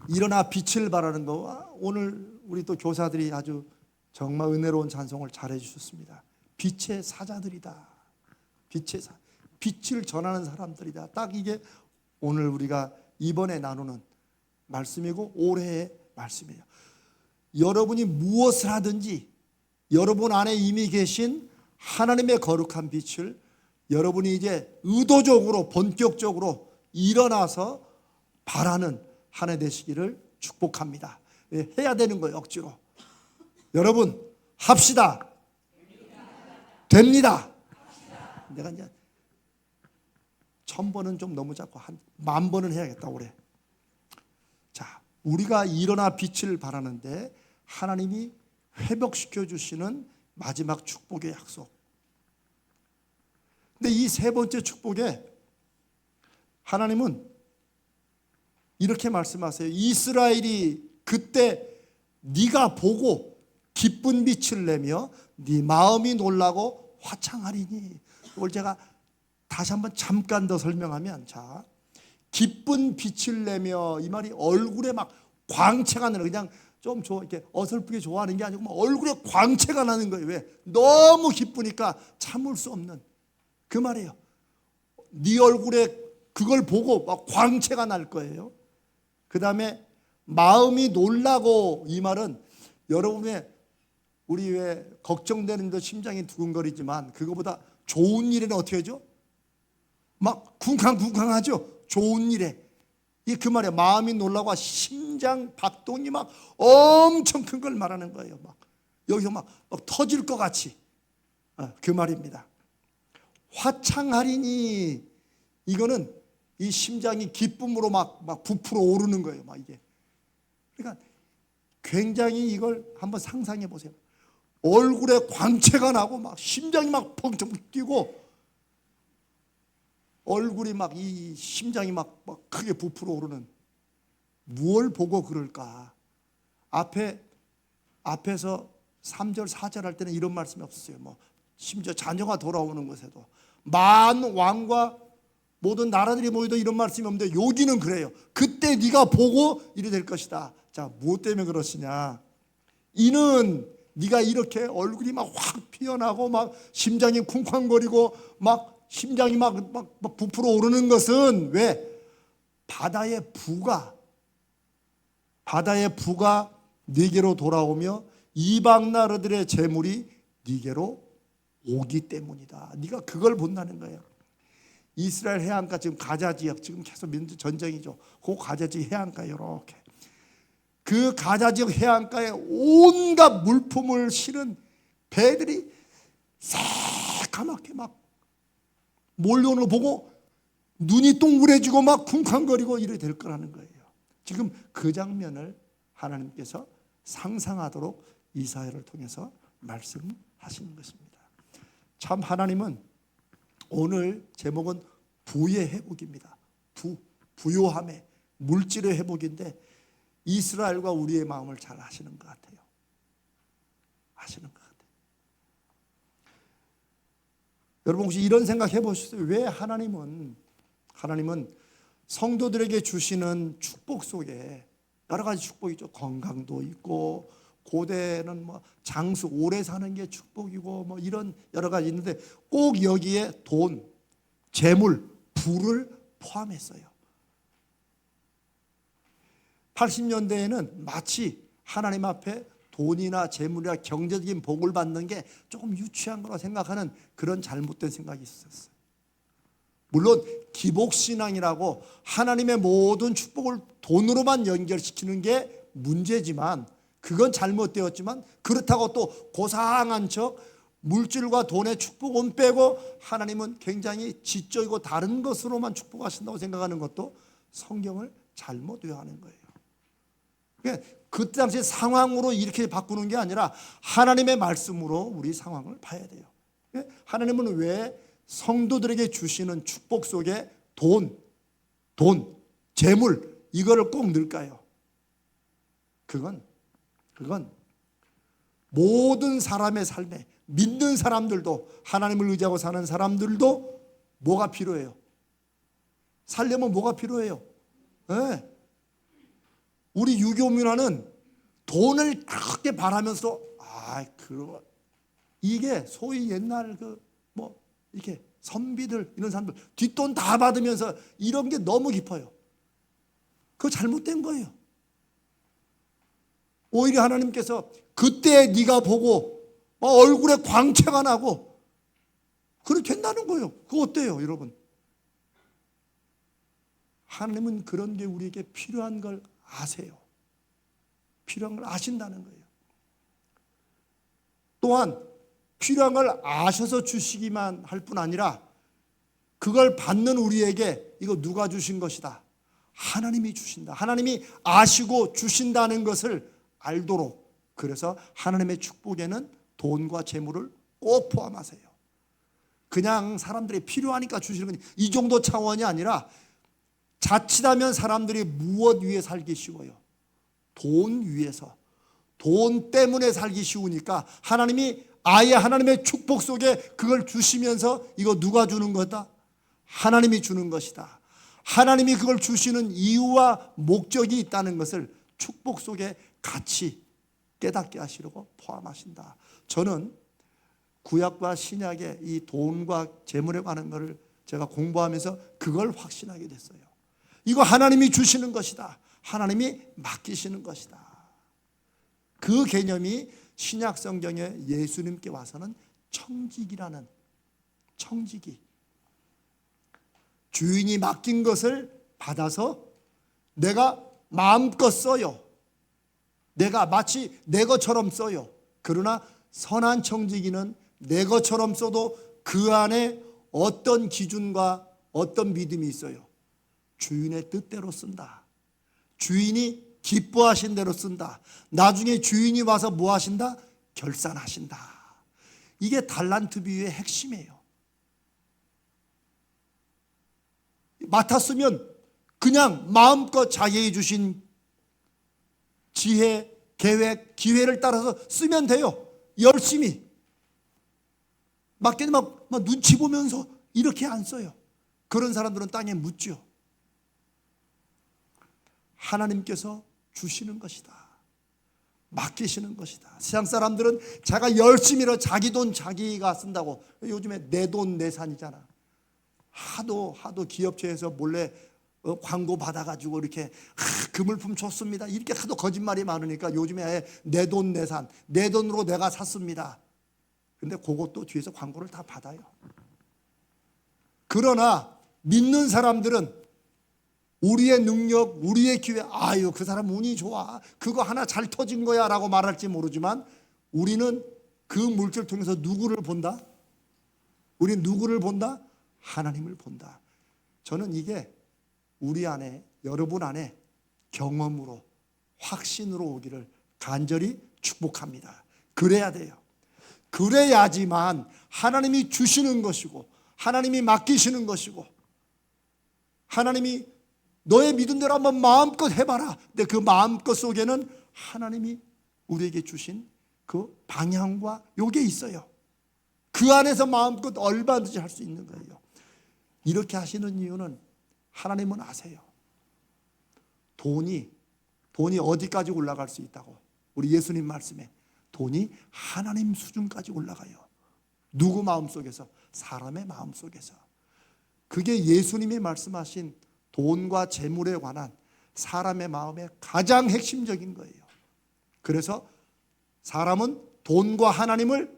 일어나 빛을 발하는 거와 오늘 우리 또 교사들이 아주 정말 은혜로운 찬송을 잘해 주셨습니다. 빛의 사자들이다. 빛을 전하는 사람들이다. 딱 이게 오늘 우리가 이번에 나누는 말씀이고 올해의 말씀이에요. 여러분이 무엇을 하든지 여러분 안에 이미 계신 하나님의 거룩한 빛을 여러분이 이제 의도적으로 본격적으로 일어나서 바라는 한 해 되시기를 축복합니다. 해야 되는 거예요. 억지로. 여러분 합시다. 됩니다. 내가 이제 1000번은 좀 너무 작고 한 10,000번은 해야겠다 올해. 자, 우리가 일어나 빛을 바라는데 하나님이 회복시켜 주시는 마지막 축복의 약속. 근데 이 세 번째 축복에 하나님은 이렇게 말씀하세요. 이스라엘이 그때 네가 보고 기쁜 빛을 내며 네 마음이 놀라고 화창하리니. 이걸 제가 다시 한번 잠깐 더 설명하면, 자, 기쁜 빛을 내며, 이 말이 얼굴에 막 광채가 나는, 그냥 좀 이렇게 어설프게 좋아하는 게 아니고 막 얼굴에 광채가 나는 거예요. 왜? 너무 기쁘니까 참을 수 없는 그 말이에요. 네 얼굴에 그걸 보고 막 광채가 날 거예요. 그 다음에 마음이 놀라고, 이 말은 여러분의 우리 왜 걱정되는 데 심장이 두근거리지만 그거보다 좋은 일에는 어떻게 하죠? 막 쿵쾅쿵쾅하죠. 좋은 일에. 이 그 말이에요. 마음이 놀라고 심장 박동이 막 엄청 큰 걸 말하는 거예요. 막 여기서 막 터질 것 같이. 그 말입니다. 화창하리니, 이거는 이 심장이 기쁨으로 막 부풀어 오르는 거예요. 막 이게. 그러니까 굉장히 이걸 한번 상상해 보세요. 얼굴에 광채가 나고 막 심장이 막 펑펑 뛰고 얼굴이 막 이 심장이 막 크게 부풀어 오르는, 무엇을 보고 그럴까? 앞에서 3절 4절 할 때는 이런 말씀이 없었어요. 뭐 심지어 자녀가 돌아오는 것에도 만 왕과 모든 나라들이 모여도 이런 말씀이 없는데 여기는 그래요. 그때 네가 보고 이래 될 것이다. 자, 무엇 때문에 그러시냐? 이는 네가 이렇게 얼굴이 막 확 피어나고 막 심장이 쿵쾅거리고 막 심장이 막 부풀어 오르는 것은 왜? 바다의 부가 네게로 돌아오며 이방 나라들의 재물이 네게로 오기 때문이다. 네가 그걸 본다는 거예요. 이스라엘 해안가, 지금 가자 지역, 지금 계속 민족 전쟁이죠. 그 가자 지역 해안가, 이렇게 그 가자 지역 해안가에 온갖 물품을 실은 배들이 새까맣게 막 몰려오는 거 보고 눈이 동그래지고 막 쿵쾅거리고 이래 될 거라는 거예요. 지금 그 장면을 하나님께서 상상하도록 이사야를 통해서 말씀하시는 것입니다. 참 하나님은, 오늘 제목은 부의 회복입니다. 부요함의 물질의 회복인데 이스라엘과 우리의 마음을 잘 아시는 것 같아요. 여러분 혹시 이런 생각 해보셨어요? 왜 하나님은 성도들에게 주시는 축복 속에 여러 가지 축복이 있죠. 건강도 있고, 고대는 뭐 장수 오래 사는 게 축복이고 뭐 이런 여러 가지 있는데 꼭 여기에 돈, 재물, 부를 포함했어요. 80년대에는 마치 하나님 앞에 돈이나 재물이나 경제적인 복을 받는 게 조금 유치한 거라 생각하는 그런 잘못된 생각이 있었어요. 물론 기복신앙이라고 하나님의 모든 축복을 돈으로만 연결시키는 게 문제지만, 그건 잘못되었지만, 그렇다고 또 고상한 척 물질과 돈의 축복은 빼고 하나님은 굉장히 지적이고 다른 것으로만 축복하신다고 생각하는 것도 성경을 잘못 외워하는 거예요. 그 당시 상황으로 이렇게 바꾸는 게 아니라 하나님의 말씀으로 우리 상황을 봐야 돼요. 하나님은 왜 성도들에게 주시는 축복 속에 돈, 재물, 이거를 꼭 넣을까요? 그건 모든 사람의 삶에, 믿는 사람들도, 하나님을 의지하고 사는 사람들도 뭐가 필요해요? 살려면 뭐가 필요해요? 네. 우리 유교 문화는 돈을 그렇게 바라면서 이게 소위 옛날 이렇게 선비들 이런 사람들 뒷돈 다 받으면서 이런 게 너무 깊어요. 그거 잘못된 거예요. 오히려 하나님께서 그때 네가 보고 얼굴에 광채가 나고 그래 된다는 거예요. 그거 어때요, 여러분? 하나님은 그런 게 우리에게 필요한 걸 아세요. 필요한 걸 아신다는 거예요. 또한 필요한 걸 아셔서 주시기만 할 뿐 아니라 그걸 받는 우리에게 이거 누가 주신 것이다. 하나님이 주신다. 하나님이 아시고 주신다는 것을 알도록, 그래서 하나님의 축복에는 돈과 재물을 꼭 포함하세요. 그냥 사람들이 필요하니까 주시는 건 이 정도 차원이 아니라 자칫하면 사람들이 무엇 위에 살기 쉬워요? 돈 위에서. 돈 때문에 살기 쉬우니까 하나님이 아예 하나님의 축복 속에 그걸 주시면서 이거 누가 주는 거다? 하나님이 주는 것이다. 하나님이 그걸 주시는 이유와 목적이 있다는 것을 축복 속에 같이 깨닫게 하시려고 포함하신다. 저는 구약과 신약의 이 돈과 재물에 관한 것을 제가 공부하면서 그걸 확신하게 됐어요. 이거 하나님이 주시는 것이다. 하나님이 맡기시는 것이다. 그 개념이 신약 성경에 예수님께 와서는 청지기라는, 청지기, 주인이 맡긴 것을 받아서 내가 마음껏 써요. 내가 마치 내 것처럼 써요. 그러나 선한 청지기는 내 것처럼 써도 그 안에 어떤 기준과 어떤 믿음이 있어요. 주인의 뜻대로 쓴다. 주인이 기뻐하신 대로 쓴다. 나중에 주인이 와서 뭐 하신다? 결산하신다. 이게 달란트 비유의 핵심이에요. 맡았으면 그냥 마음껏 자기에게 주신 지혜, 계획, 기회를 따라서 쓰면 돼요. 열심히. 막 눈치 보면서 이렇게 안 써요. 그런 사람들은 땅에 묻죠. 하나님께서 주시는 것이다. 맡기시는 것이다. 세상 사람들은 자기가 열심히 자기 돈 자기가 쓴다고. 요즘에 내 돈 내산이잖아. 하도 기업체에서 몰래 광고 받아가지고 이렇게 그 물품 좋습니다. 이렇게 하도 거짓말이 많으니까 요즘에 아예 내 돈 내산, 내 돈으로 내가 샀습니다. 근데 그것도 뒤에서 광고를 다 받아요. 그러나 믿는 사람들은 우리의 능력, 우리의 기회, 아유 그 사람 운이 좋아, 그거 하나 잘 터진 거야 라고 말할지 모르지만 우리는 그 물질을 통해서 누구를 본다? 우리는 누구를 본다? 하나님을 본다. 저는 이게 우리 안에, 여러분 안에 경험으로, 확신으로 오기를 간절히 축복합니다. 그래야 돼요. 그래야지만 하나님이 주시는 것이고 하나님이 맡기시는 것이고 하나님이 너의 믿은 대로 한번 마음껏 해봐라. 근데 그 마음껏 속에는 하나님이 우리에게 주신 그 방향과 요게 있어요. 그 안에서 마음껏 얼마든지 할 수 있는 거예요. 이렇게 하시는 이유는 하나님은 아세요. 돈이 어디까지 올라갈 수 있다고. 우리 예수님 말씀에 돈이 하나님 수준까지 올라가요. 누구 마음속에서? 사람의 마음속에서. 그게 예수님이 말씀하신 돈과 재물에 관한 사람의 마음의 가장 핵심적인 거예요. 그래서 사람은 돈과 하나님을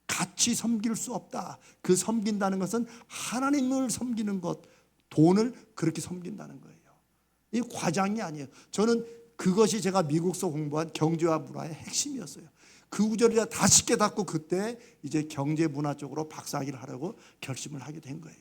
같이 섬길 수 없다. 그 섬긴다는 것은 하나님을 섬기는 것, 돈을 그렇게 섬긴다는 거예요. 이 과장이 아니에요. 저는 그것이 제가 미국서 공부한 경제와 문화의 핵심이었어요. 그 구절을 다시 깨닫고 그때 이제 경제 문화 쪽으로 박사학위를 하려고 결심을 하게 된 거예요.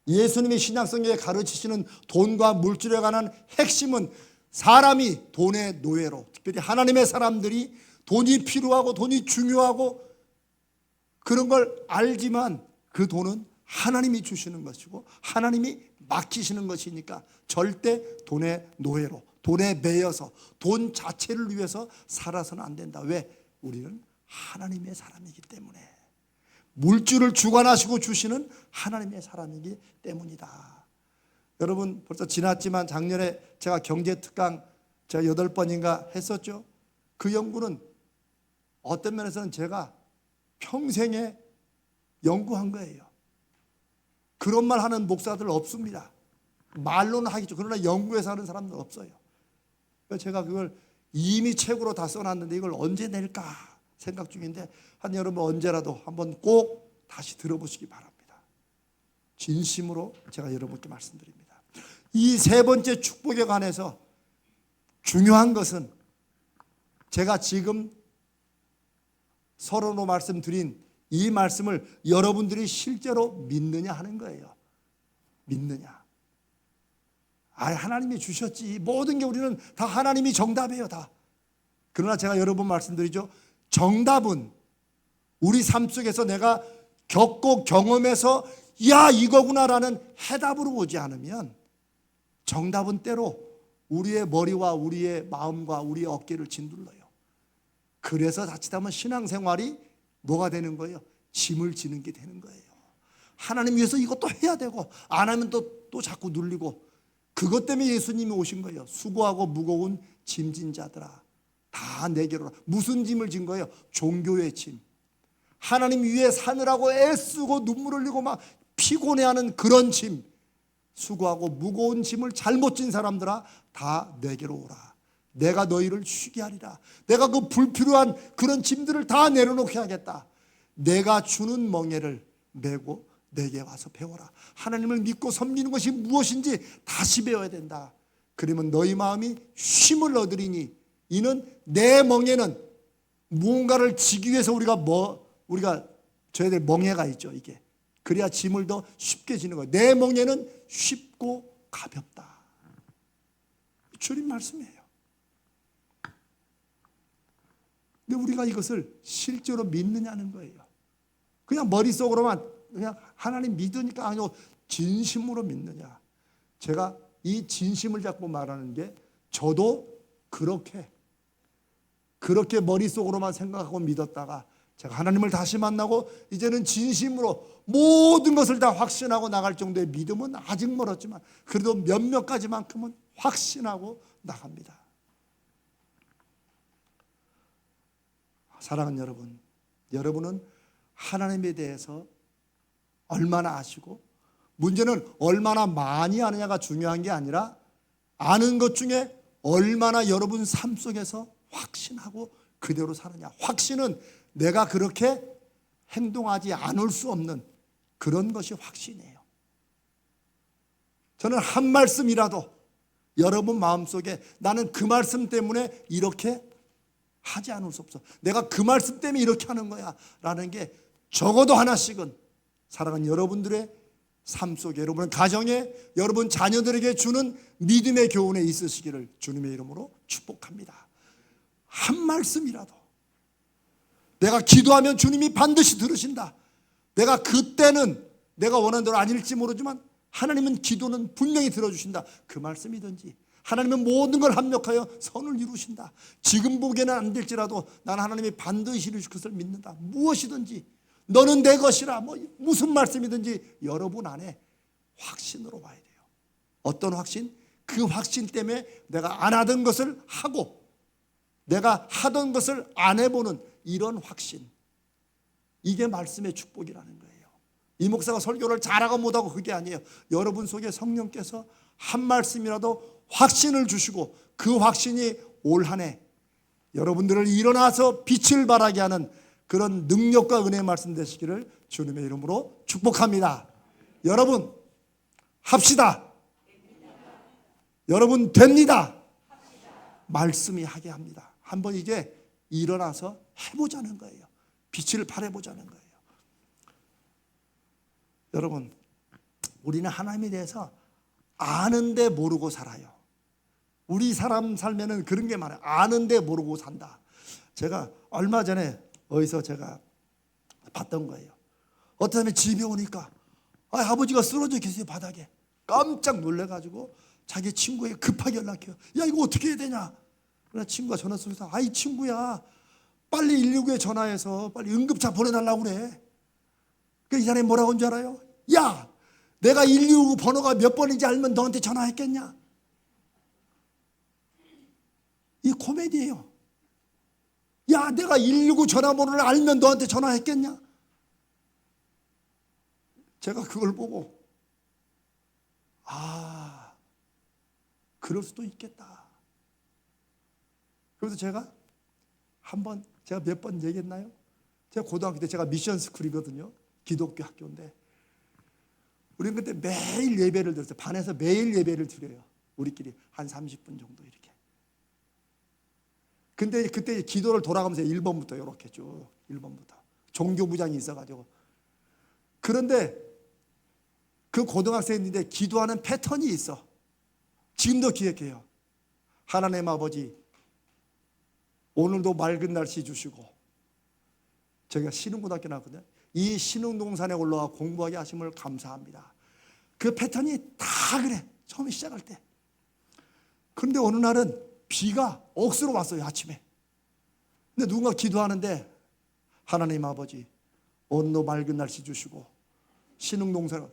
예수님이 신약성경에 가르치시는 돈과 물질에 관한 핵심은 사람이 돈의 노예로, 특별히 하나님의 사람들이 돈이 필요하고 돈이 중요하고 그런 걸 알지만 그 돈은 하나님이 주시는 것이고 하나님이 맡기시는 것이니까 절대 돈의 노예로, 돈에 매여서 돈 자체를 위해서 살아서는 안 된다. 왜? 우리는 하나님의 사람이기 때문에. 물질을 주관하시고 주시는 하나님의 사람이기 때문이다. 여러분 벌써 지났지만 작년에 제가 경제특강 제가 8번인가 했었죠. 그 연구는 어떤 면에서는 제가 평생에 연구한 거예요. 그런 말 하는 목사들 없습니다. 말로는 하겠죠. 그러나 연구해서 하는 사람은 없어요. 그래서 제가 그걸 이미 책으로 다 써놨는데 이걸 언제 낼까 생각 중인데 한 여러분 언제라도 한번 꼭 다시 들어보시기 바랍니다. 진심으로 제가 여러분께 말씀드립니다. 이 세 번째 축복에 관해서 중요한 것은 제가 지금 서론으로 말씀드린 이 말씀을 여러분들이 실제로 믿느냐 하는 거예요. 믿느냐. 하나님이 주셨지. 모든 게 우리는 다 하나님이 정답이에요. 다. 그러나 제가 여러 번 말씀드리죠. 정답은 우리 삶 속에서 내가 겪고 경험해서 야 이거구나라는 해답으로 오지 않으면 정답은 때로 우리의 머리와 우리의 마음과 우리의 어깨를 짓눌러요. 그래서 자칫하면 신앙생활이 뭐가 되는 거예요? 짐을 지는 게 되는 거예요. 하나님 위해서 이것도 해야 되고 안 하면 또 자꾸 눌리고 그것 때문에 예수님이 오신 거예요. 수고하고 무거운 짐진 자들아 다 내게로 오라. 무슨 짐을 진 거예요? 종교의 짐. 하나님 위에 사느라고 애쓰고 눈물 흘리고 막 피곤해하는 그런 짐. 수고하고 무거운 짐을 잘못 진 사람들아 다 내게로 오라. 내가 너희를 쉬게 하리라. 내가 그 불필요한 그런 짐들을 다 내려놓게 하겠다. 내가 주는 멍에를 메고 내게 와서 배워라. 하나님을 믿고 섬기는 것이 무엇인지 다시 배워야 된다. 그러면 너희 마음이 쉼을 얻으리니 이는 내 멍에는 무언가를 지기 위해서 우리가 져야 될 멍에가 있죠. 이게 그래야 짐을 더 쉽게 지는 거예요. 내 멍에는 쉽고 가볍다. 주님 말씀이에요. 근데 우리가 이것을 실제로 믿느냐는 거예요. 그냥 머릿속으로만 그냥 하나님 믿으니까 아니고 진심으로 믿느냐. 제가 이 진심을 잡고 말하는 게 저도 그렇게 머릿속으로만 생각하고 믿었다가 제가 하나님을 다시 만나고 이제는 진심으로 모든 것을 다 확신하고 나갈 정도의 믿음은 아직 멀었지만 그래도 몇몇 가지만큼은 확신하고 나갑니다. 사랑하는 여러분, 여러분은 하나님에 대해서 얼마나 아시고 문제는 얼마나 많이 아느냐가 중요한 게 아니라 아는 것 중에 얼마나 여러분 삶 속에서 확신하고 그대로 사느냐. 확신은 내가 그렇게 행동하지 않을 수 없는 그런 것이 확신이에요. 저는 한 말씀이라도 여러분 마음속에 나는 그 말씀 때문에 이렇게 하지 않을 수 없어. 내가 그 말씀 때문에 이렇게 하는 거야 라는 게 적어도 하나씩은 사랑하는 여러분들의 삶 속에 여러분 가정에 여러분 자녀들에게 주는 믿음의 교훈에 있으시기를 주님의 이름으로 축복합니다. 한 말씀이라도 내가 기도하면 주님이 반드시 들으신다. 내가 그때는 내가 원하는 대로 아닐지 모르지만 하나님은 기도는 분명히 들어주신다. 그 말씀이든지 하나님은 모든 걸 합력하여 선을 이루신다. 지금 보기에는 안 될지라도 나는 하나님이 반드시 이루실 것을 믿는다. 무엇이든지 너는 내 것이라 무슨 말씀이든지 여러분 안에 확신으로 와야 돼요. 어떤 확신? 그 확신 때문에 내가 안 하던 것을 하고 내가 하던 것을 안 해보는 이런 확신. 이게 말씀의 축복이라는 거예요. 이 목사가 설교를 잘하고 못하고 그게 아니에요. 여러분 속에 성령께서 한 말씀이라도 확신을 주시고 그 확신이 올 한 해 여러분들을 일어나서 빛을 발하게 하는 그런 능력과 은혜의 말씀 되시기를 주님의 이름으로 축복합니다. 여러분 합시다. 여러분 됩니다. 말씀이 하게 합니다. 한번 이제 일어나서 해보자는 거예요. 빛을 발해보자는 거예요. 여러분 우리는 하나님에 대해서 아는데 모르고 살아요. 우리 사람 삶에는 그런 게 많아요. 아는데 모르고 산다. 제가 얼마 전에 어디서 제가 봤던 거예요. 어떤 사람이 집에 오니까 아버지가 쓰러져 계세요. 바닥에. 깜짝 놀래가지고 자기 친구에게 급하게 연락해요. 야 이거 어떻게 해야 되냐. 그러나 친구가 전화 속에서 아이 친구야 빨리 119에 전화해서 빨리 응급차 보내달라고 그래. 그 이 사람이 뭐라고 한 줄 알아요? 야 내가 119 번호가 몇 번인지 알면 너한테 전화했겠냐? 이 코미디예요. 야, 내가 119 전화번호를 알면 너한테 전화했겠냐? 제가 그걸 보고 그럴 수도 있겠다. 그래서 제가 몇 번 얘기했나요? 제가 고등학교 때 제가 미션 스쿨이거든요. 기독교 학교인데 우리는 그때 매일 예배를 드렸어요. 반에서 매일 예배를 드려요. 우리끼리 한 30분 정도 이렇게. 근데 그때 기도를 돌아가면서 1번부터 이렇게 쭉 1번부터 종교부장이 있어가지고. 그런데 그 고등학생인데 기도하는 패턴이 있어. 지금도 기억해요. 하나님 아버지, 오늘도 맑은 날씨 주시고, 저희가 신흥고등학교 나왔거든요. 이 신흥동산에 올라와 공부하게 하심을 감사합니다. 그 패턴이 다 그래. 처음에 시작할 때. 그런데 어느 날은 비가 억수로 왔어요. 아침에. 근데 누군가 기도하는데 하나님 아버지, 오늘도 맑은 날씨 주시고 신흥동산.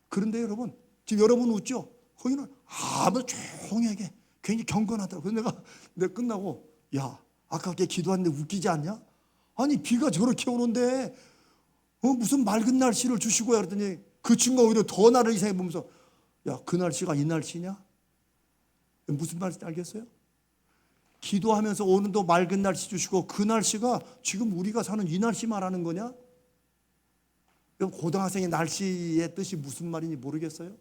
그런데 여러분, 지금 여러분 웃죠? 거기는 아무 조용하게 굉장히 경건하더라고요. 내가 끝나고, 야, 아까 걔 기도하는데 웃기지 않냐? 아니, 비가 저렇게 오는데 무슨 맑은 날씨를 주시고요. 그랬더니 그 친구가 오히려 더 나를 이상해 보면서, 야, 그 날씨가 이 날씨냐? 무슨 말인지 알겠어요? 기도하면서 오늘도 맑은 날씨 주시고 그 날씨가 지금 우리가 사는 이 날씨 말하는 거냐? 고등학생의 날씨의 뜻이 무슨 말인지 모르겠어요?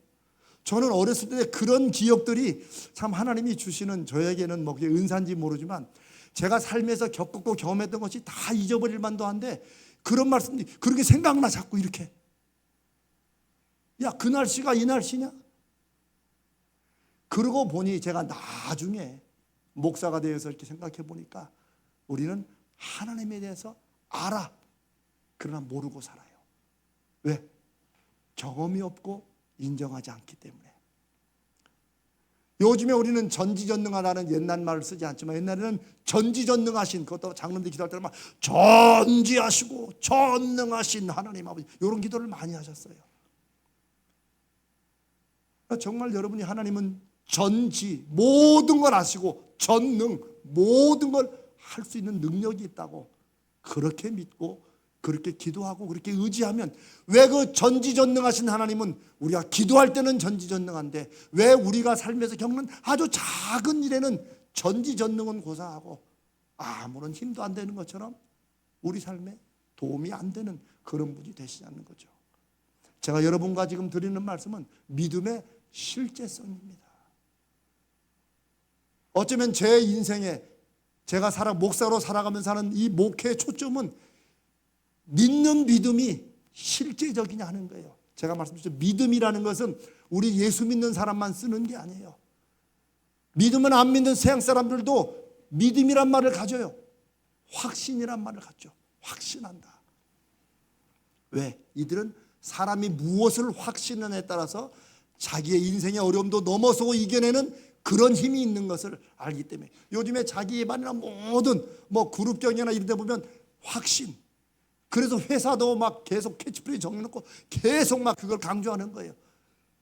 저는 어렸을 때 그런 기억들이 참 하나님이 주시는, 저에게는 뭐 그게 은사인지 모르지만 제가 삶에서 겪고 경험했던 것이 다 잊어버릴 만도 한데, 그런 말씀이 그렇게 생각나 자꾸 이렇게. 야, 그 날씨가 이 날씨냐? 그러고 보니 제가 나중에 목사가 되어서 이렇게 생각해 보니까 우리는 하나님에 대해서 알아. 그러나 모르고 살아요. 왜? 경험이 없고 인정하지 않기 때문에. 요즘에 우리는 전지전능하다는 옛날 말을 쓰지 않지만 옛날에는 전지전능하신, 그것도 장로들 기도할 때는 막 전지하시고 전능하신 하나님 아버지, 이런 기도를 많이 하셨어요. 정말 여러분이 하나님은 전지, 모든 걸 아시고 전능, 모든 걸 할 수 있는 능력이 있다고 그렇게 믿고 그렇게 기도하고 그렇게 의지하면, 왜 그 전지전능하신 하나님은 우리가 기도할 때는 전지전능한데 왜 우리가 삶에서 겪는 아주 작은 일에는 전지전능은 고사하고 아무런 힘도 안 되는 것처럼 우리 삶에 도움이 안 되는 그런 분이 되시지 않는 거죠. 제가 여러분과 지금 드리는 말씀은 믿음의 실제성입니다. 어쩌면 제 인생에 제가 목사로 살아가면서 하는 이 목회의 초점은 믿는 믿음이 실제적이냐 하는 거예요. 제가 말씀드렸죠. 믿음이라는 것은 우리 예수 믿는 사람만 쓰는 게 아니에요. 믿음은 안 믿는 세상 사람들도 믿음이란 말을 가져요. 확신이란 말을 갖죠. 확신한다. 왜? 이들은 사람이 무엇을 확신하느냐에 따라서 자기의 인생의 어려움도 넘어서고 이겨내는 그런 힘이 있는 것을 알기 때문에. 요즘에 자기 반이나 모든 그룹 경영이나 이런 데 보면 확신. 그래서 회사도 막 계속 캐치프레이즈 정해놓고 계속 막 그걸 강조하는 거예요.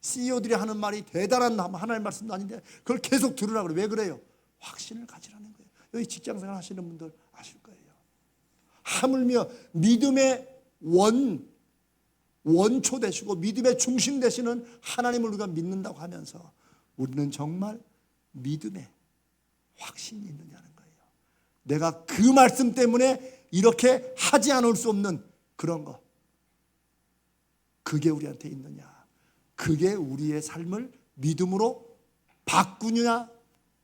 CEO들이 하는 말이 대단한 하나님의 말씀도 아닌데 그걸 계속 들으라고 그래요. 왜 그래요? 확신을 가지라는 거예요. 여기 직장생활 하시는 분들 아실 거예요. 하물며 믿음의 원초 되시고 믿음의 중심 되시는 하나님을 우리가 믿는다고 하면서 우리는 정말 믿음에 확신이 있느냐는 거예요. 내가 그 말씀 때문에 이렇게 하지 않을 수 없는 그런 거, 그게 우리한테 있느냐, 그게 우리의 삶을 믿음으로 바꾸느냐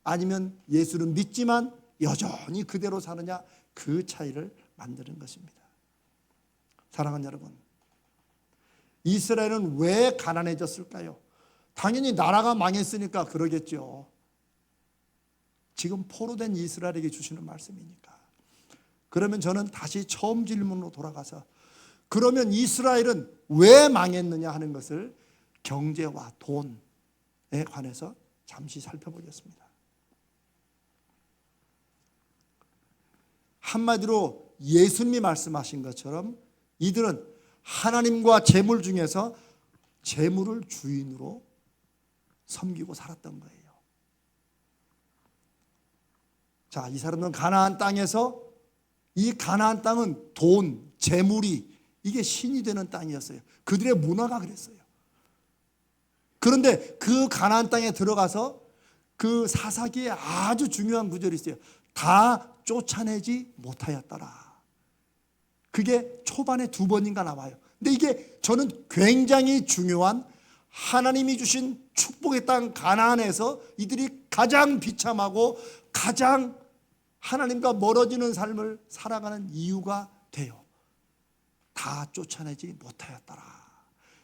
아니면 예수는 믿지만 여전히 그대로 사느냐, 그 차이를 만드는 것입니다. 사랑하는 여러분, 이스라엘은 왜 가난해졌을까요? 당연히 나라가 망했으니까 그러겠죠. 지금 포로된 이스라엘에게 주시는 말씀이니까. 그러면 저는 다시 처음 질문으로 돌아가서, 그러면 이스라엘은 왜 망했느냐 하는 것을 경제와 돈에 관해서 잠시 살펴보겠습니다. 한마디로 예수님이 말씀하신 것처럼 이들은 하나님과 재물 중에서 재물을 주인으로 섬기고 살았던 거예요. 자, 이 사람들은 가나안 땅에서, 이 가나안 땅은 돈, 재물이 이게 신이 되는 땅이었어요. 그들의 문화가 그랬어요. 그런데 그 가나안 땅에 들어가서 그 사사기에 아주 중요한 구절이 있어요. 다 쫓아내지 못하였더라. 그게 초반에 2번인가 나와요. 근데 이게 저는 굉장히 중요한, 하나님이 주신 축복의 땅 가나안에서 이들이 가장 비참하고 가장 하나님과 멀어지는 삶을 살아가는 이유가 돼요. 다 쫓아내지 못하였더라.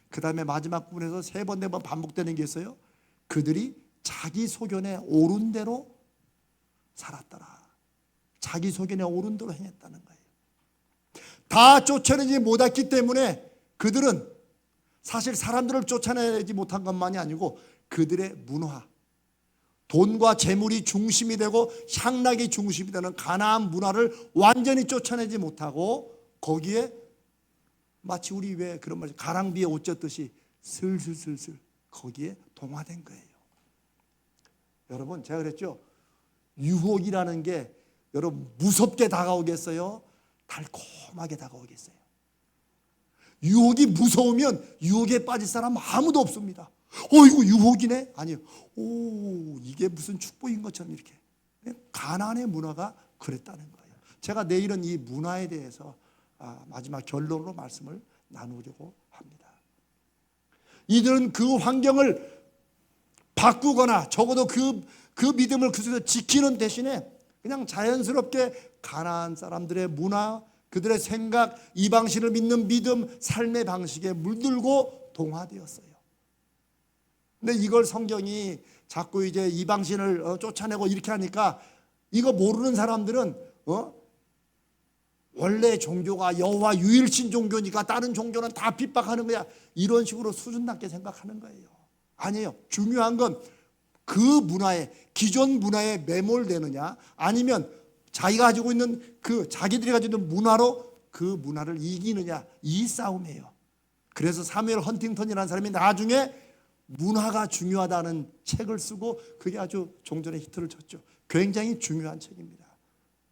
그 다음에 마지막 부분에서 3번, 4번 반복되는 게 있어요. 그들이 자기 소견에 옳은 대로 살았더라. 자기 소견에 옳은 대로 행했다는 거예요. 다 쫓아내지 못했기 때문에 그들은 사실 사람들을 쫓아내지 못한 것만이 아니고 그들의 문화, 돈과 재물이 중심이 되고 향락이 중심이 되는 가나안 문화를 완전히 쫓아내지 못하고 거기에 마치 우리 왜 그런 말이죠. 가랑비에 옷 젖듯이 슬슬슬슬 거기에 동화된 거예요. 여러분, 제가 그랬죠. 유혹이라는 게 여러분 무섭게 다가오겠어요? 달콤하게 다가오겠어요? 유혹이 무서우면 유혹에 빠질 사람 아무도 없습니다. 이거 유혹이네? 아니요. 이게 무슨 축복인 것처럼 이렇게. 가나안의 문화가 그랬다는 거예요. 제가 내일은 이 문화에 대해서 마지막 결론으로 말씀을 나누려고 합니다. 이들은 그 환경을 바꾸거나 적어도 그 믿음을 그 속에서 지키는 대신에 그냥 자연스럽게 가나안 사람들의 문화, 그들의 생각, 이방신을 믿는 믿음, 삶의 방식에 물들고 동화되었어요. 근데 이걸 성경이 자꾸 이제 이방신을 쫓아내고 이렇게 하니까 이거 모르는 사람들은 원래 종교가 여호와 유일신 종교니까 다른 종교는 다 핍박하는 거야, 이런 식으로 수준 낮게 생각하는 거예요. 아니에요. 중요한 건 그 문화에, 기존 문화에 매몰되느냐 아니면 자기가 가지고 있는 자기들이 가지고 있는 문화로 그 문화를 이기느냐, 이 싸움이에요. 그래서 사무엘 헌팅턴이라는 사람이 나중에 문화가 중요하다는 책을 쓰고 그게 아주 종전에 히트를 쳤죠. 굉장히 중요한 책입니다.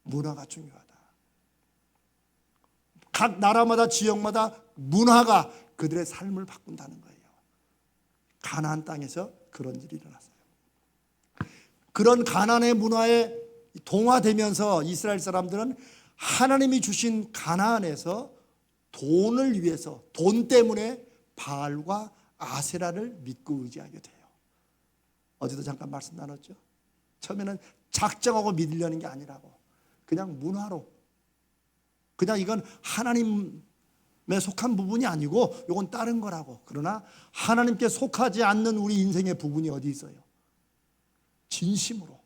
문화가 중요하다. 각 나라마다 지역마다 문화가 그들의 삶을 바꾼다는 거예요. 가나안 땅에서 그런 일이 일어났어요. 그런 가나안의 문화에 동화되면서 이스라엘 사람들은 하나님이 주신 가나안에서 돈을 위해서, 돈 때문에 바알과 아세라를 믿고 의지하게 돼요. 어제도 잠깐 말씀 나눴죠. 처음에는 작정하고 믿으려는 게 아니라고, 그냥 문화로, 그냥 이건 하나님에 속한 부분이 아니고 이건 다른 거라고. 그러나 하나님께 속하지 않는 우리 인생의 부분이 어디 있어요? 진심으로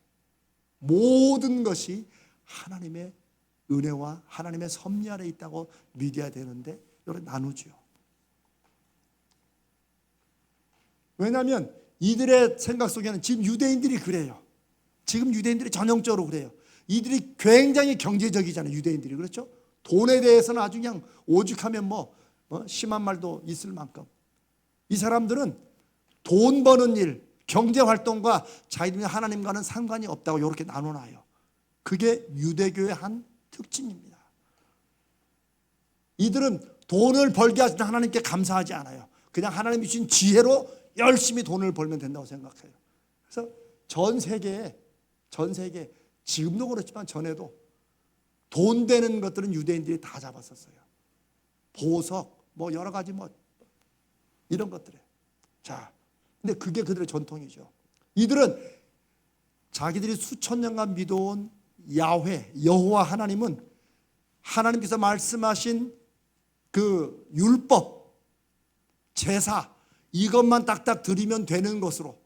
모든 것이 하나님의 은혜와 하나님의 섭리 아래 있다고 믿어야 되는데 이렇게 나누죠. 왜냐하면 이들의 생각 속에는 지금 유대인들이 그래요. 지금 유대인들이 전형적으로 그래요. 이들이 굉장히 경제적이잖아요. 유대인들이. 그렇죠? 돈에 대해서는 아주 그냥 오죽하면 심한 말도 있을 만큼. 이 사람들은 돈 버는 일, 경제활동과 자기들이 하나님과는 상관이 없다고 이렇게 나눠놔요. 그게 유대교의 한 특징입니다. 이들은 돈을 벌게 하시는 하나님께 감사하지 않아요. 그냥 하나님이 주신 지혜로 열심히 돈을 벌면 된다고 생각해요. 그래서 전 세계에 지금도 그렇지만 전에도 돈 되는 것들은 유대인들이 다 잡았었어요. 보석, 여러 가지 이런 것들에. 자, 근데 그게 그들의 전통이죠. 이들은 자기들이 수천 년간 믿어온 야훼, 여호와 하나님은 하나님께서 말씀하신 그 율법, 제사, 이것만 딱딱 드리면 되는 것으로,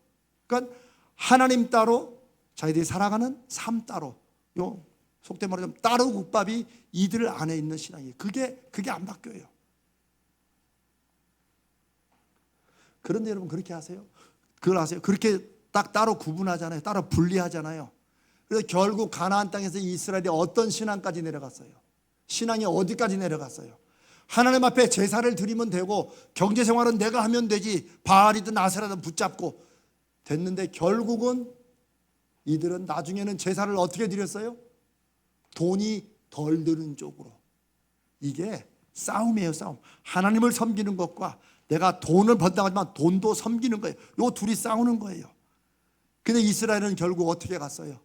그러니까 하나님 따로 자기들이 살아가는 삶 따로, 속된 말로 따로 국밥이 이들 안에 있는 신앙이에요. 그게 안 바뀌어요. 그런데 여러분 그렇게 하세요? 그걸 아세요? 그렇게 딱 따로 구분하잖아요. 따로 분리하잖아요. 그래서 결국 가나안 땅에서 이스라엘이 어떤 신앙까지 내려갔어요? 신앙이 어디까지 내려갔어요? 하나님 앞에 제사를 드리면 되고 경제생활은 내가 하면 되지, 바알이든 아세라든 붙잡고 됐는데, 결국은 이들은 나중에는 제사를 어떻게 드렸어요? 돈이 덜 드는 쪽으로. 이게 싸움이에요, 싸움. 하나님을 섬기는 것과 내가 돈을 번다고 하지만 돈도 섬기는 거예요. 요 둘이 싸우는 거예요. 근데 이스라엘은 결국 어떻게 갔어요?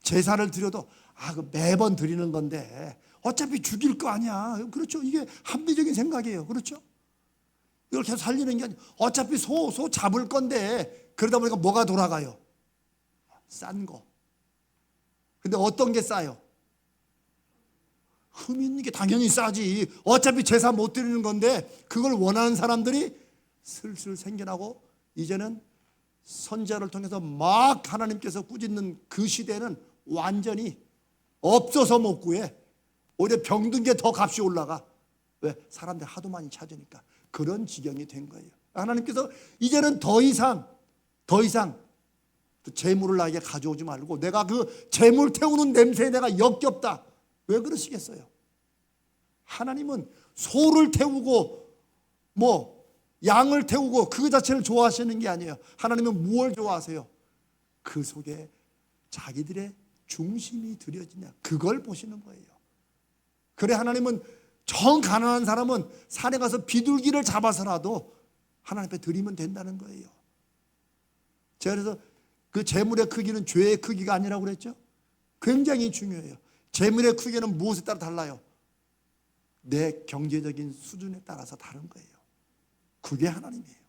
제사를 드려도 그 매번 드리는 건데 어차피 죽일 거 아니야. 그렇죠? 이게 합리적인 생각이에요. 그렇죠? 이걸 계속 살리는 게 아니라 어차피 소 잡을 건데, 그러다 보니까 뭐가 돌아가요? 싼 거. 근데 어떤 게 싸요? 흠 있는 게 당연히 싸지. 어차피 제사 못 드리는 건데 그걸 원하는 사람들이 슬슬 생겨나고, 이제는 선지자를 통해서 막 하나님께서 꾸짖는 그 시대는 완전히 없어서 못 구해. 오히려 병든 게 더 값이 올라가. 왜? 사람들 하도 많이 찾으니까. 그런 지경이 된 거예요. 하나님께서 이제는 더 이상 재물을 나에게 가져오지 말고 내가 그 재물 태우는 냄새에 내가 역겹다. 왜 그러시겠어요? 하나님은 소를 태우고 양을 태우고 그 자체를 좋아하시는 게 아니에요. 하나님은 무엇을 좋아하세요? 그 속에 자기들의 중심이 들여지냐, 그걸 보시는 거예요. 그래, 하나님은 정 가난한 사람은 산에 가서 비둘기를 잡아서라도 하나님 앞에 드리면 된다는 거예요. 제가 그래서 그 재물의 크기는 죄의 크기가 아니라고 그랬죠. 굉장히 중요해요. 재물의 크기는 무엇에 따라 달라요? 내 경제적인 수준에 따라서 다른 거예요. 그게 하나님이에요.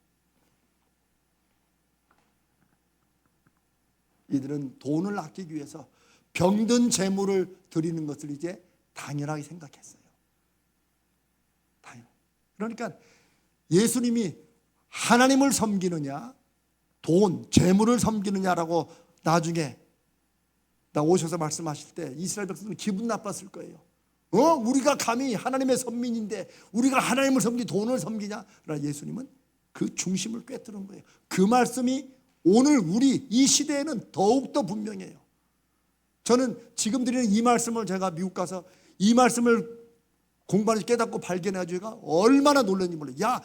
이들은 돈을 아끼기 위해서 병든 재물을 드리는 것을 이제 당연하게 생각했어요. 그러니까 예수님이 하나님을 섬기느냐, 돈, 재물을 섬기느냐라고 나중에 오셔서 말씀하실 때 이스라엘 백성들은 기분 나빴을 거예요. 우리가 감히 하나님의 선민인데 우리가 하나님을 섬기지 돈을 섬기냐? 그러나 예수님은 그 중심을 꿰뚫은 거예요. 그 말씀이 오늘 우리 이 시대에는 더욱더 분명해요. 저는 지금 드리는 이 말씀을 제가 미국 가서 이 말씀을 공부하면서 깨닫고 발견해가지고 얼마나 놀랐는지 몰라요. 야,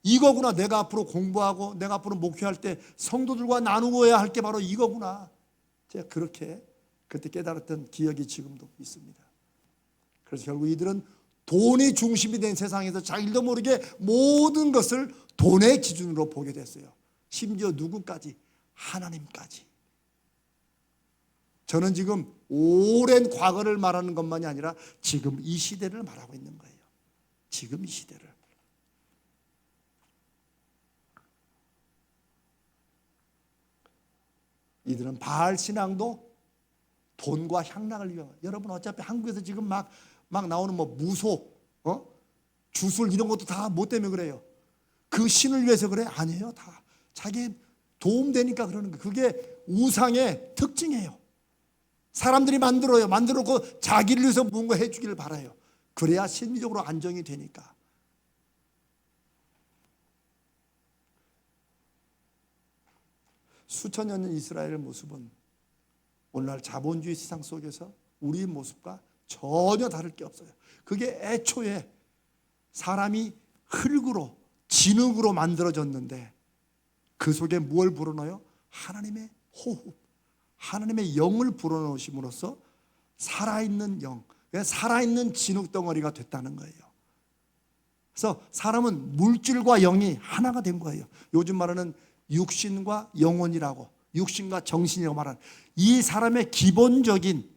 이거구나. 내가 앞으로 공부하고 내가 앞으로 목회할 때 성도들과 나누어야 할 게 바로 이거구나. 제가 그렇게 그때 깨달았던 기억이 지금도 있습니다. 그래서 결국 이들은 돈이 중심이 된 세상에서 자기도 모르게 모든 것을 돈의 기준으로 보게 됐어요. 심지어 누구까지? 하나님까지. 저는 지금 오랜 과거를 말하는 것만이 아니라 지금 이 시대를 말하고 있는 거예요. 지금 이 시대를. 이들은 바알 신앙도 돈과 향락을 위하여. 여러분 어차피 한국에서 지금 막 나오는 무소, 주술 이런 것도 다 뭐 때문에 그래요? 그 신을 위해서 그래? 아니에요. 다 자기 도움되니까 그러는 거예요. 그게 우상의 특징이에요. 사람들이 만들어놓고 자기를 위해서 뭔가 해주기를 바라요. 그래야 심리적으로 안정이 되니까. 수천 년 전 이스라엘의 모습은 오늘날 자본주의 세상 속에서 우리의 모습과 전혀 다를 게 없어요. 그게 애초에 사람이 흙으로 진흙으로 만들어졌는데 그 속에 뭘 불어넣어요? 하나님의 호흡, 하나님의 영을 불어넣으심으로써 살아있는 영, 살아있는 진흙 덩어리가 됐다는 거예요. 그래서 사람은 물질과 영이 하나가 된 거예요. 요즘 말하는 육신과 영혼이라고, 육신과 정신이라고 말하는 이 사람의 기본적인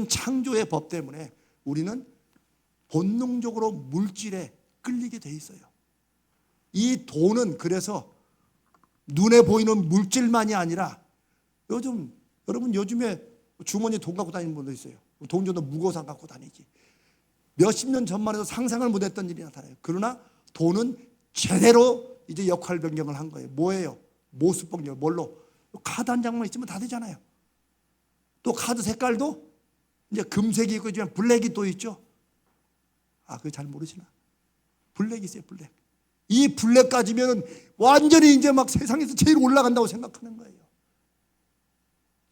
창조의 법 때문에 우리는 본능적으로 물질에 끌리게 돼 있어요. 이 돈은 그래서 눈에 보이는 물질만이 아니라 여러분 요즘에 주머니에 돈 갖고 다니는 분도 있어요. 돈 좀 더 무거워서 안 갖고 다니지. 몇십 년 전만 해도 상상을 못했던 일이 나타나요. 그러나 돈은 제대로 이제 역할 변경을 한 거예요. 뭐예요? 모습 변경. 뭘로? 카드 한 장만 있으면 다 되잖아요. 또 카드 색깔도 이제 금색이 있고 블랙이 또 있죠. 그거 잘 모르시나? 블랙이 있어요. 블랙. 이 블랙 가지면 완전히 이제 막 세상에서 제일 올라간다고 생각하는 거예요.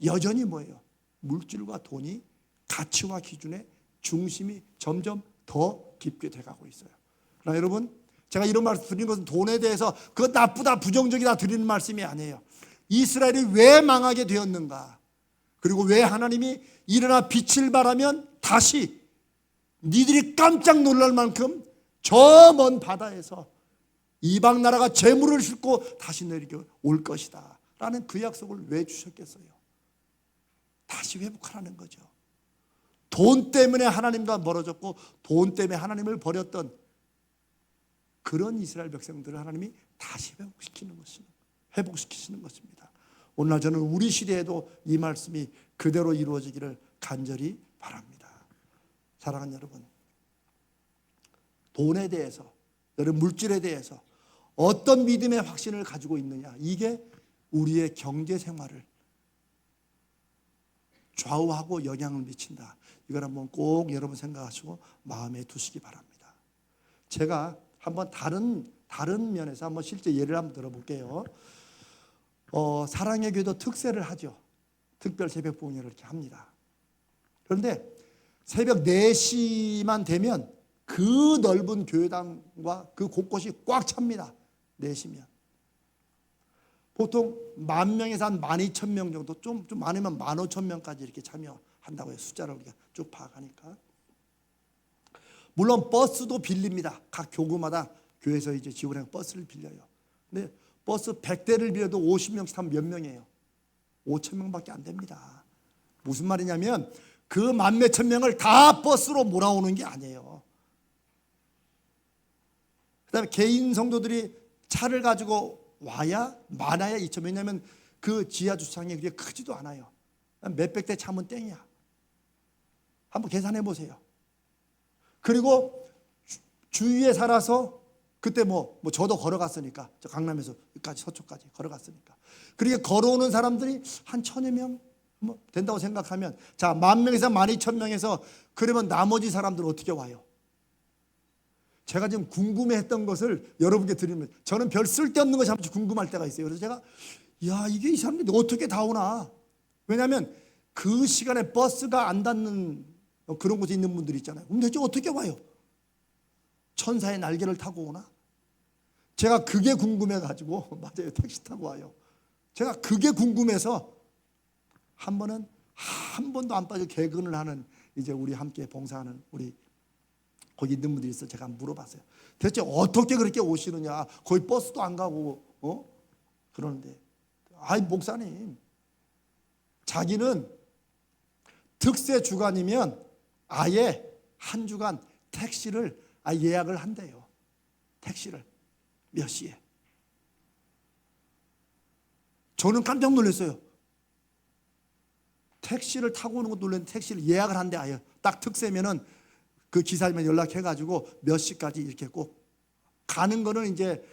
여전히 뭐예요? 물질과 돈이 가치와 기준의 중심이 점점 더 깊게 돼가고 있어요. 그러나 여러분, 제가 이런 말씀 드리는 것은 돈에 대해서 그거 나쁘다 부정적이다 드리는 말씀이 아니에요. 이스라엘이 왜 망하게 되었는가, 그리고 왜 하나님이 일어나 빛을 발하면 다시 니들이 깜짝 놀랄 만큼 저 먼 바다에서 이방 나라가 재물을 싣고 다시 너에게 올 것이다 라는 그 약속을 왜 주셨겠어요? 다시 회복하라는 거죠. 돈 때문에 하나님과 멀어졌고 돈 때문에 하나님을 버렸던 그런 이스라엘 백성들을 하나님이 다시 회복시키시는 것입니다. 오늘날 저는 우리 시대에도 이 말씀이 그대로 이루어지기를 간절히 바랍니다. 사랑하는 여러분, 돈에 대해서, 여러분 물질에 대해서 어떤 믿음의 확신을 가지고 있느냐, 이게 우리의 경제 생활을 좌우하고 영향을 미친다. 이걸 한번 꼭 여러분 생각하시고 마음에 두시기 바랍니다. 제가 한번 다른 면에서 한번 실제 예를 한번 들어볼게요. 사랑의 교회도 특세를 하죠. 특별 새벽 봉헌을 이렇게 합니다. 그런데 새벽 4시만 되면 그 넓은 교회당과 그 곳곳이 꽉 찹니다. 4시면. 보통 10,000명에서 한 12,000명 정도, 좀 많으면 15,000명까지 이렇게 참여한다고 해요. 숫자를 우리가 쭉 파악하니까. 물론 버스도 빌립니다. 각 교구마다 교회에서 이제 지원해서 버스를 빌려요. 근데 버스 100대를 빌려도 50명씩 하면 몇 명이에요? 5,000명밖에 안 됩니다. 무슨 말이냐면 그 10,000몇 명을 다 버스로 몰아오는 게 아니에요. 그다음에 개인 성도들이 차를 가지고 와야 많아야 2,000명. 왜냐하면 그 지하 주차장이 그렇게 크지도 않아요. 몇백 대 차면 땡이야. 한번 계산해 보세요. 그리고 주위에 살아서 그때 뭐 저도 걸어갔으니까, 저 강남에서 여기까지 서초까지 걸어갔으니까, 그렇게 걸어오는 사람들이 한 1,000여 명 뭐 된다고 생각하면, 자 10,000명에서 12,000명에서 그러면 나머지 사람들은 어떻게 와요? 제가 지금 궁금해했던 것을 여러분께 드리면, 저는 별 쓸데없는 것이 한 번씩 궁금할 때가 있어요. 그래서 제가 이게 이 사람들이 어떻게 다 오나. 왜냐하면 그 시간에 버스가 안 닿는 그런 곳에 있는 분들이 있잖아요. 그럼 대체 어떻게 와요? 천사의 날개를 타고 오나? 제가 그게 궁금해가지고, 맞아요, 택시 타고 와요. 제가 그게 궁금해서 한 번도 안 빠져 개근을 하는, 이제 우리 함께 봉사하는 우리 거기 있는 분들이 있어. 제가 물어봤어요. 대체 어떻게 그렇게 오시느냐? 거의 버스도 안 가고 그러는데, 목사님, 자기는 특세 주간이면 아예 한 주간 택시를 예약을 한대요. 택시를 몇 시에. 저는 깜짝 놀랐어요. 택시를 타고 오는 것도 놀랐는데 택시를 예약을 한대. 아예 딱 특세면은 그 기사님한테 연락해가지고 몇 시까지 이렇게 꼭 가는 거는 이제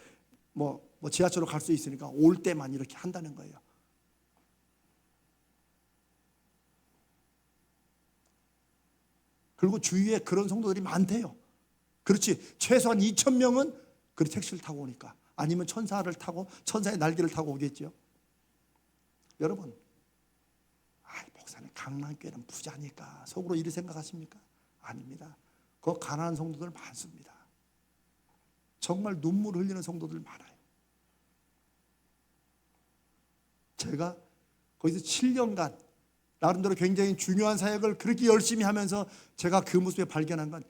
뭐 지하철로 갈 수 있으니까 올 때만 이렇게 한다는 거예요. 그리고 주위에 그런 성도들이 많대요. 그렇지, 최소한 2,000명은 그 택시를 타고 오니까, 아니면 천사를 타고, 천사의 날개를 타고 오겠죠. 여러분, 목사님 강남교회는 부자니까 속으로 이렇게 생각하십니까? 아닙니다. 그 가난한 성도들 많습니다. 정말 눈물 흘리는 성도들 많아요. 제가 거기서 7년간 나름대로 굉장히 중요한 사역을 그렇게 열심히 하면서 제가 그 모습에 발견한 건,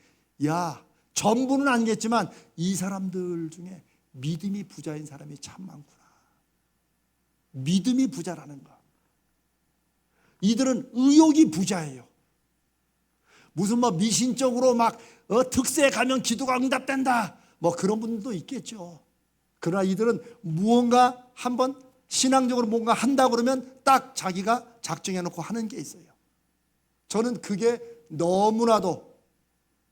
전부는 아니겠지만 이 사람들 중에 믿음이 부자인 사람이 참 많구나. 믿음이 부자라는 거. 이들은 의욕이 부자예요. 무슨 미신적으로 특세에 가면 기도가 응답된다, 그런 분들도 있겠죠. 그러나 이들은 무언가 한번 신앙적으로 뭔가 한다 그러면 딱 자기가 작정해 놓고 하는 게 있어요. 저는 그게 너무나도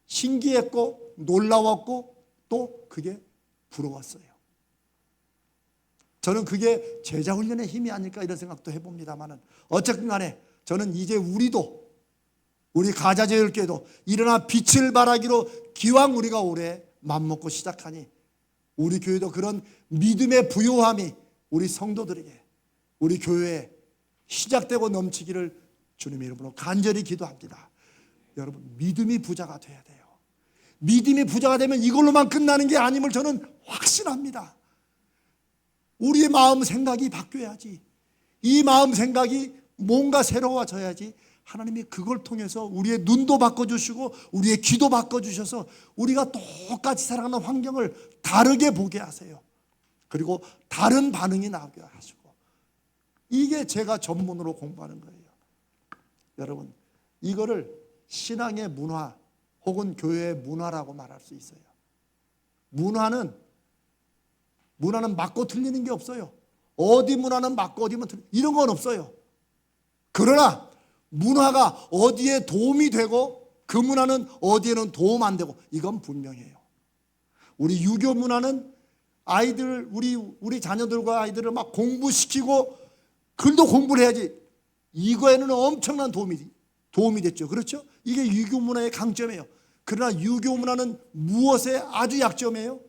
신기했고 놀라웠고 또 그게 부러웠어요. 저는 그게 제자 훈련의 힘이 아닐까 이런 생각도 해봅니다만은, 어쨌든 간에 저는 이제 우리 가자제일교회도 일어나 빛을 발하기로 기왕 우리가 올해 맘먹고 시작하니, 우리 교회도 그런 믿음의 부요함이 우리 성도들에게, 우리 교회에 시작되고 넘치기를 주님의 이름으로 간절히 기도합니다. 여러분, 믿음이 부자가 돼야 돼요. 믿음의 부자가 되면 이걸로만 끝나는 게 아님을 저는 확신합니다. 우리의 마음 생각이 바뀌어야지. 이 마음 생각이 뭔가 새로워져야지. 하나님이 그걸 통해서 우리의 눈도 바꿔주시고 우리의 귀도 바꿔주셔서 우리가 똑같이 살아가는 환경을 다르게 보게 하세요. 그리고 다른 반응이 나오게 하시고. 이게 제가 전문으로 공부하는 거예요. 여러분, 이거를 신앙의 문화 혹은 교회의 문화라고 말할 수 있어요. 문화는 맞고 틀리는 게 없어요. 어디 문화는 맞고 어디 문화는 틀리는 이런 건 없어요. 그러나 문화가 어디에 도움이 되고 그 문화는 어디에는 도움 안 되고 이건 분명해요. 우리 유교 문화는 아이들 우리 자녀들과 아이들을 막 공부시키고 글도 공부를 해야지. 이거에는 엄청난 도움이 됐죠. 그렇죠? 이게 유교 문화의 강점이에요. 그러나 유교 문화는 무엇에 아주 약점이에요?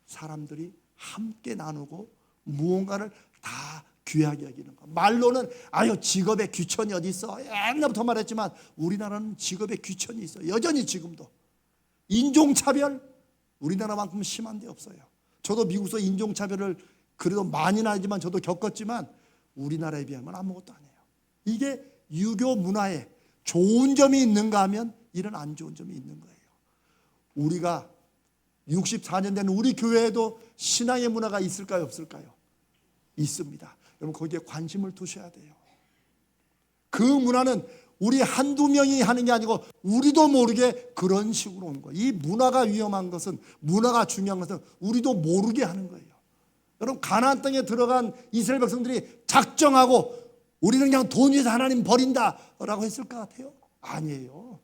사람들이 함께 나누고 무언가를 다 귀하게 여기는 거. 말로는 아유 직업의 귀천이 어디 있어? 옛날부터 말했지만 우리나라는 직업의 귀천이 있어. 여전히 지금도. 인종차별 우리나라만큼 심한 데 없어요. 저도 미국에서 인종차별을 그래도 많이는 아니지만 저도 겪었지만 우리나라에 비하면 아무것도 아니에요. 이게 유교 문화에 좋은 점이 있는가 하면 이런 안 좋은 점이 있는 거예요. 우리가 64년 된 우리 교회에도 신앙의 문화가 있을까요? 없을까요? 있습니다. 여러분 거기에 관심을 두셔야 돼요. 그 문화는 우리 한두 명이 하는 게 아니고 우리도 모르게 그런 식으로 온 거예요. 이 문화가 위험한 것은, 문화가 중요한 것은 우리도 모르게 하는 거예요. 여러분 가나안 땅에 들어간 이스라엘 백성들이 작정하고 우리는 그냥 돈 위해서 하나님 버린다라고 했을 것 같아요? 아니에요.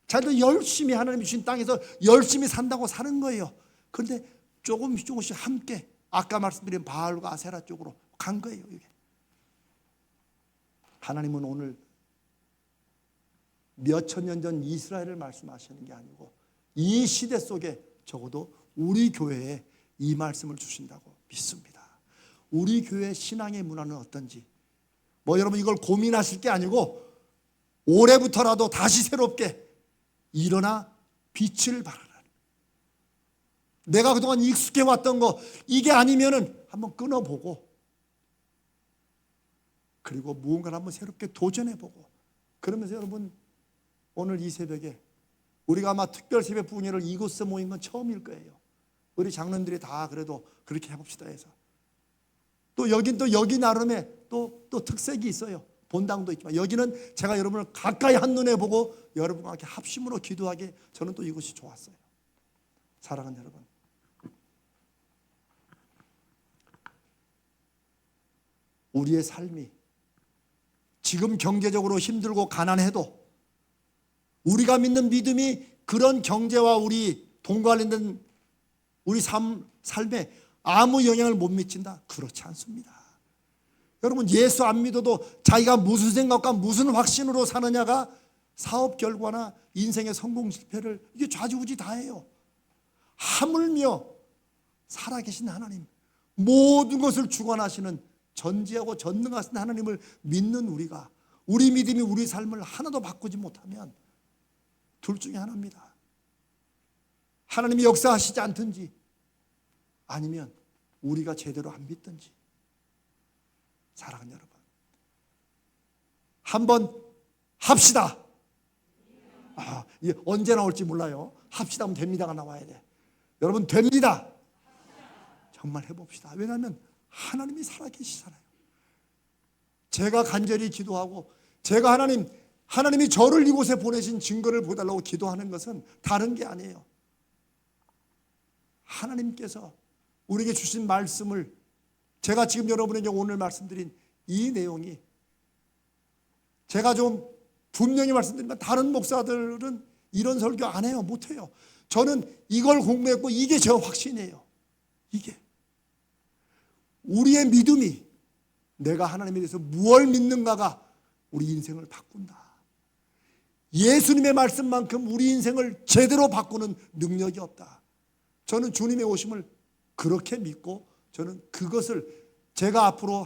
자기도 열심히 하나님 주신 땅에서 열심히 산다고 사는 거예요. 그런데 조금씩 함께 아까 말씀드린 바알과 아세라 쪽으로 간 거예요. 이게. 하나님은 오늘 몇천 년 전 이스라엘을 말씀하시는 게 아니고 이 시대 속에 적어도 우리 교회에 이 말씀을 주신다고 믿습니다. 우리 교회 신앙의 문화는 어떤지 여러분 이걸 고민하실 게 아니고 올해부터라도 다시 새롭게 일어나 빛을 발하라. 내가 그동안 익숙해 왔던 거 이게 아니면은 한번 끊어보고 그리고 무언가를 한번 새롭게 도전해보고 그러면서 여러분 오늘 이 새벽에 우리가 아마 특별 새벽 부흥회를 이곳에 모인 건 처음일 거예요. 우리 장로님들이 다 그래도 그렇게 해봅시다 해서 또 여긴 또 여기 나름의 또 특색이 있어요. 본당도 있지만 여기는 제가 여러분을 가까이 한눈에 보고 여러분과 함께 합심으로 기도하게 저는 또 이곳이 좋았어요. 사랑하는 여러분, 우리의 삶이 지금 경제적으로 힘들고 가난해도 우리가 믿는 믿음이 그런 경제와 우리 돈 관련된 우리 삶에 아무 영향을 못 미친다? 그렇지 않습니다. 여러분 예수 안 믿어도 자기가 무슨 생각과 무슨 확신으로 사느냐가 사업 결과나 인생의 성공 실패를 이게 좌지우지 다 해요. 하물며 살아계신 하나님 모든 것을 주관하시는 전지하고 전능하신 하나님을 믿는 우리가 우리 믿음이 우리 삶을 하나도 바꾸지 못하면 둘 중에 하나입니다. 하나님이 역사하시지 않든지 아니면 우리가 제대로 안 믿든지. 사랑하는 여러분, 한번 합시다. 이게 언제 나올지 몰라요. 합시다 하면 됩니다가 나와야 돼. 여러분 됩니다. 정말 해봅시다. 왜냐하면 하나님이 살아계시잖아요. 제가 간절히 기도하고 제가 하나님이 저를 이곳에 보내신 증거를 보달라고 기도하는 것은 다른 게 아니에요. 하나님께서 우리에게 주신 말씀을 제가 지금 여러분에게 오늘 말씀드린 이 내용이 제가 좀 분명히 말씀드리면 다른 목사들은 이런 설교 안 해요. 못해요. 저는 이걸 공부했고 이게 제 확신이에요. 이게 우리의 믿음이 내가 하나님에 대해서 무엇을 믿는가가 우리 인생을 바꾼다. 예수님의 말씀만큼 우리 인생을 제대로 바꾸는 능력이 없다. 저는 주님의 오심을 그렇게 믿고 저는 그것을 제가 앞으로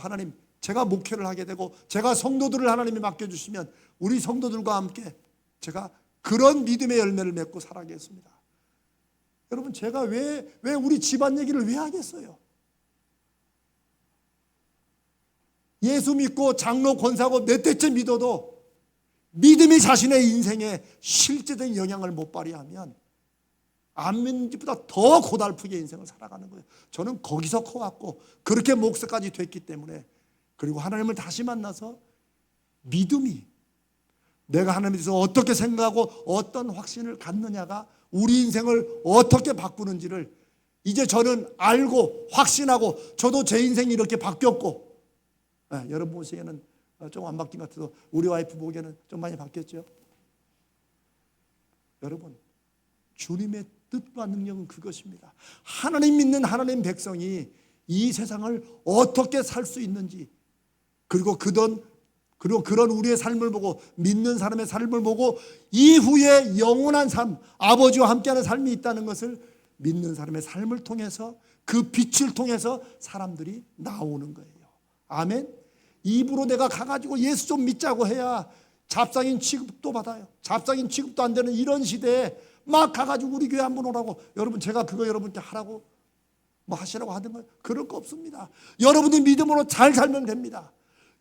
제가 목회를 하게 되고 제가 성도들을 하나님이 맡겨주시면 우리 성도들과 함께 제가 그런 믿음의 열매를 맺고 살아가겠습니다. 여러분, 제가 왜 우리 집안 얘기를 왜 하겠어요? 예수 믿고 장로 권사고 몇 대째 믿어도 믿음이 자신의 인생에 실제적인 영향을 못 발휘하면 안 믿는 집보다 더 고달프게 인생을 살아가는 거예요. 저는 거기서 커왔고 그렇게 목사까지 됐기 때문에, 그리고 하나님을 다시 만나서 믿음이 내가 하나님에 대해서 어떻게 생각하고 어떤 확신을 갖느냐가 우리 인생을 어떻게 바꾸는지를 이제 저는 알고 확신하고, 저도 제 인생이 이렇게 바뀌었고, 여러분 보시기에는 좀 안 바뀐 것 같아도 우리 와이프 보기에는 좀 많이 바뀌었죠. 여러분, 주님의 뜻과 능력은 그것입니다. 하나님 믿는 하나님 백성이 이 세상을 어떻게 살 수 있는지, 그리고 그런 우리의 삶을 보고, 믿는 사람의 삶을 보고 이후에 영원한 삶, 아버지와 함께하는 삶이 있다는 것을 믿는 사람의 삶을 통해서, 그 빛을 통해서 사람들이 나오는 거예요. 아멘. 입으로 내가 가가지고 예수 좀 믿자고 해야 잡상인 취급도 받아요. 잡상인 취급도 안 되는 이런 시대에 막 가가지고 우리 교회 한번 오라고, 여러분 제가 그거 여러분께 하라고 뭐 하시라고 하던가요? 그럴 거 없습니다. 여러분이 믿음으로 잘 살면 됩니다.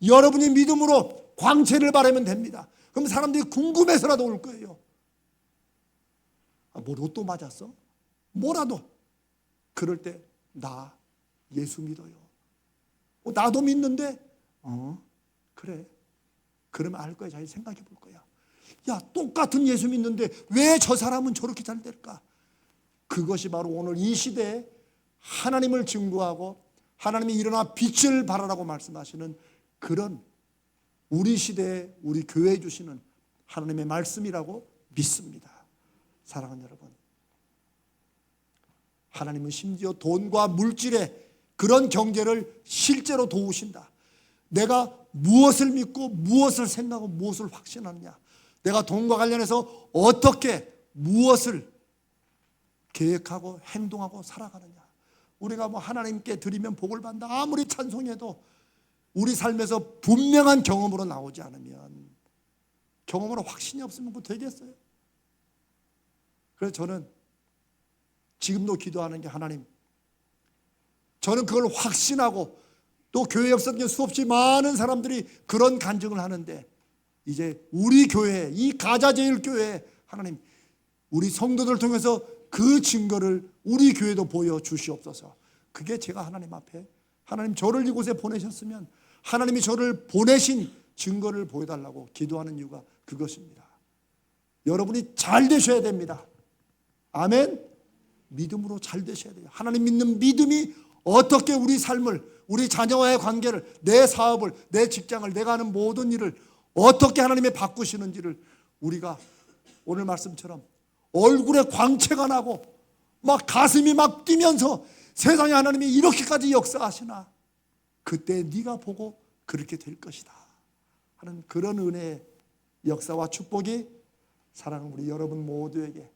여러분이 믿음으로 광채를 바라면 됩니다. 그럼 사람들이 궁금해서라도 올 거예요. 뭐 로또 맞았어? 뭐라도. 그럴 때 나 예수 믿어요. 나도 믿는데 그래. 그러면 알 거야. 잘 생각해 볼 거야. 야, 똑같은 예수 믿는데 왜 저 사람은 저렇게 잘 될까? 그것이 바로 오늘 이 시대에 하나님을 증거하고 하나님이 일어나 빛을 발하라고 말씀하시는 그런 우리 시대에 우리 교회에 주시는 하나님의 말씀이라고 믿습니다. 사랑하는 여러분, 하나님은 심지어 돈과 물질의 그런 경제를 실제로 도우신다. 내가 무엇을 믿고 무엇을 생각하고 무엇을 확신하느냐, 내가 돈과 관련해서 어떻게 무엇을 계획하고 행동하고 살아가느냐, 우리가 뭐 하나님께 드리면 복을 받는다 아무리 찬송해도 우리 삶에서 분명한 경험으로 나오지 않으면, 경험으로 확신이 없으면 그거 되겠어요? 그래서 저는 지금도 기도하는 게, 하나님, 저는 그걸 확신하고, 또 교회 역사에 수없이 많은 사람들이 그런 간증을 하는데, 이제 우리 교회, 이 가자제일교회, 하나님 우리 성도들 통해서 그 증거를 우리 교회도 보여주시옵소서. 그게 제가 하나님 앞에, 하나님 저를 이곳에 보내셨으면 하나님이 저를 보내신 증거를 보여달라고 기도하는 이유가 그것입니다. 여러분이 잘 되셔야 됩니다. 아멘. 믿음으로 잘 되셔야 돼요. 하나님 믿는 믿음이 어떻게 우리 삶을, 우리 자녀와의 관계를, 내 사업을, 내 직장을, 내가 하는 모든 일을 어떻게 하나님이 바꾸시는지를 우리가 오늘 말씀처럼 얼굴에 광채가 나고 막 가슴이 막 뛰면서 세상에 하나님이 이렇게까지 역사하시나, 그때 네가 보고 그렇게 될 것이다 하는 그런 은혜의 역사와 축복이 사랑하는 우리 여러분 모두에게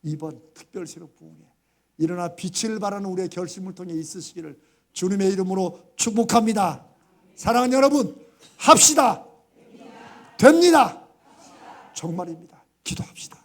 이번 특별 새벽 부흥에 일어나 빛을 발하는 우리의 결심을 통해 있으시기를 주님의 이름으로 축복합니다. 사랑하는 여러분, 합시다. 됩니다. 정말입니다. 기도합시다.